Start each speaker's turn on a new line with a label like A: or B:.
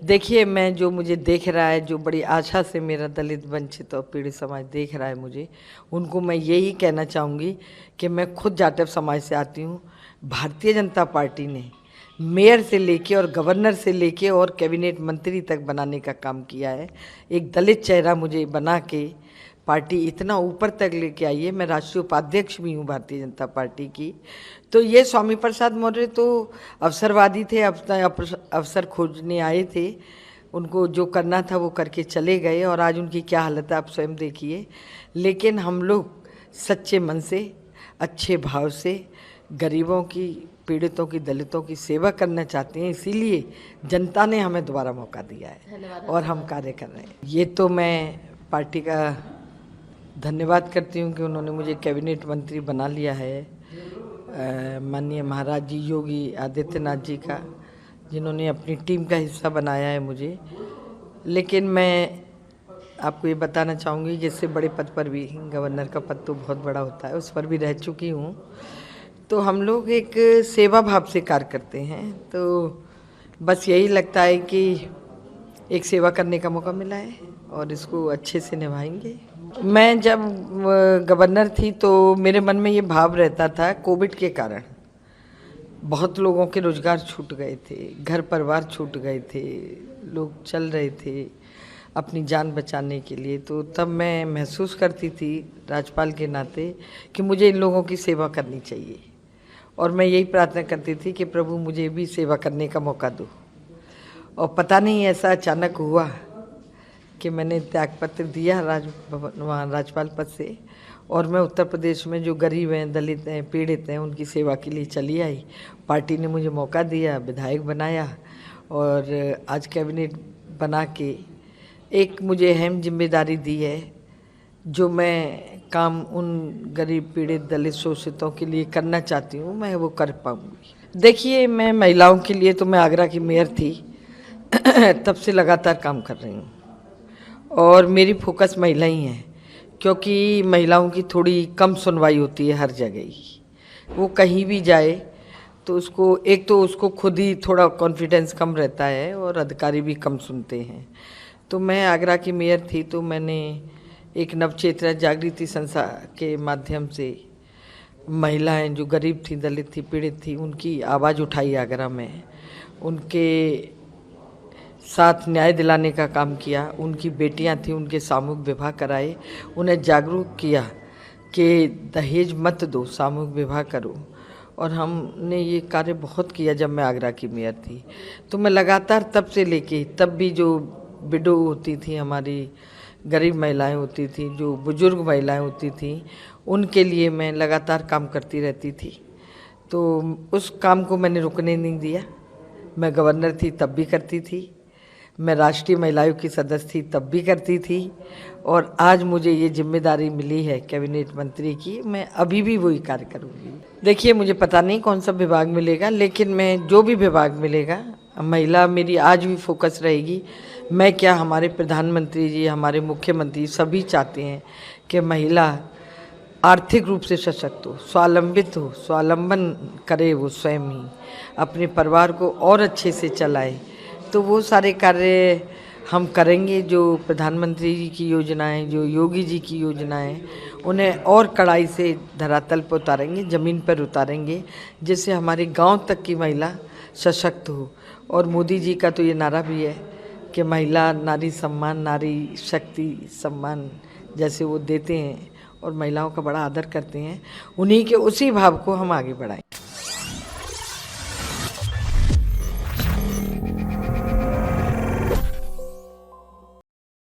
A: देखिए, मैं जो मुझे देख रहा है, जो बड़ी आशा से मेरा दलित वंचित और पीड़ित समाज देख रहा है मुझे, उनको मैं यही कहना चाहूँगी कि मैं खुद जाटव समाज से आती हूँ। भारतीय जनता पार्टी ने मेयर से लेके और गवर्नर से लेके और कैबिनेट मंत्री तक बनाने का काम किया है। एक दलित चेहरा मुझे बना के पार्टी इतना ऊपर तक लेके आई है। मैं राष्ट्रीय उपाध्यक्ष भी हूँ भारतीय जनता पार्टी की। तो ये स्वामी प्रसाद मौर्य तो अवसरवादी थे, अवसर खोजने आए थे। उनको जो करना था वो करके चले गए और आज उनकी क्या हालत है आप स्वयं देखिए। लेकिन हम लोग सच्चे मन से, अच्छे भाव से गरीबों की, पीड़ितों की, दलितों की सेवा करना चाहते हैं। इसीलिए जनता ने हमें दोबारा मौका दिया है और हम कार्य कर रहे हैं। ये तो मैं पार्टी का धन्यवाद करती हूँ कि उन्होंने मुझे कैबिनेट मंत्री बना लिया है। माननीय महाराज जी योगी आदित्यनाथ जी का, जिन्होंने अपनी टीम का हिस्सा बनाया है मुझे। लेकिन मैं आपको ये बताना चाहूँगी कि इससे बड़े पद पर भी, गवर्नर का पद तो बहुत बड़ा होता है, उस पर भी रह चुकी हूँ। तो हम लोग एक सेवा भाव से कार्य करते हैं। तो बस यही लगता है कि एक सेवा करने का मौका मिला है और इसको अच्छे से निभाएंगे। मैं जब गवर्नर थी तो मेरे मन में ये भाव रहता था, कोविड के कारण बहुत लोगों के रोजगार छूट गए थे, घर परिवार छूट गए थे, लोग चल रहे थे अपनी जान बचाने के लिए। तो तब मैं महसूस करती थी राज्यपाल के नाते कि मुझे इन लोगों की सेवा करनी चाहिए और मैं यही प्रार्थना करती थी कि प्रभु मुझे भी सेवा करने का मौका दो। और पता नहीं ऐसा अचानक हुआ कि मैंने त्यागपत्र दिया राज्यपाल पद से और मैं उत्तर प्रदेश में जो गरीब हैं, दलित हैं, पीड़ित हैं, उनकी सेवा के लिए चली आई। पार्टी ने मुझे मौका दिया, विधायक बनाया और आज कैबिनेट बना के एक मुझे अहम जिम्मेदारी दी है। जो मैं काम उन गरीब, पीड़ित, दलित, शोषितों के लिए करना चाहती हूँ, मैं वो कर पाऊँगी। देखिए, मैं महिलाओं के लिए तो मैं आगरा की मेयर थी तब से लगातार काम कर रही हूँ और मेरी फोकस महिला ही है, क्योंकि महिलाओं की थोड़ी कम सुनवाई होती है हर जगह ही। वो कहीं भी जाए तो उसको, एक तो उसको खुद ही थोड़ा कॉन्फिडेंस कम रहता है और अधिकारी भी कम सुनते हैं। तो मैं आगरा की मेयर थी तो मैंने एक नवचेतना जागृति संस्था के माध्यम से महिलाएं जो गरीब थी, दलित थी, पीड़ित थी, उनकी आवाज़ उठाई आगरा में, उनके साथ न्याय दिलाने का काम किया। उनकी बेटियां थी, उनके सामूहिक विवाह कराए, उन्हें जागरूक किया कि दहेज मत दो, सामूहिक विवाह करो। और हमने ये कार्य बहुत किया जब मैं आगरा की मेयर थी। तो मैं लगातार तब से लेके, तब भी जो विडो होती थी, हमारी गरीब महिलाएं होती थी, जो बुजुर्ग महिलाएं होती थी, उनके लिए मैं लगातार काम करती रहती थी। तो उस काम को मैंने रुकने नहीं दिया। मैं गवर्नर थी तब भी करती थी, मैं राष्ट्रीय महिला आयोग की सदस्य थी तब भी करती थी और आज मुझे ये जिम्मेदारी मिली है कैबिनेट मंत्री की, मैं अभी भी वही कार्य करूँगी। देखिए, मुझे पता नहीं कौन सा विभाग मिलेगा, लेकिन मैं जो भी विभाग मिलेगा, महिला मेरी आज भी फोकस रहेगी। मैं क्या, हमारे प्रधानमंत्री जी, हमारे मुख्यमंत्री सभी चाहते हैं कि महिला आर्थिक रूप से सशक्त हो, स्वावलंबित हो, स्वावलंबन करे, वो स्वयं ही अपने परिवार को और अच्छे से चलाए। तो वो सारे कार्य हम करेंगे। जो प्रधानमंत्री जी की योजनाएं, जो योगी जी की योजनाएं, उन्हें और कड़ाई से धरातल पर उतारेंगे, ज़मीन पर उतारेंगे, जिससे हमारे गांव तक की महिला सशक्त हो। और मोदी जी का तो ये नारा भी है कि महिला नारी सम्मान, नारी शक्ति सम्मान, जैसे वो देते हैं और महिलाओं का बड़ा आदर करते हैं, उन्हीं के उसी भाव को हम आगे बढ़ाएं।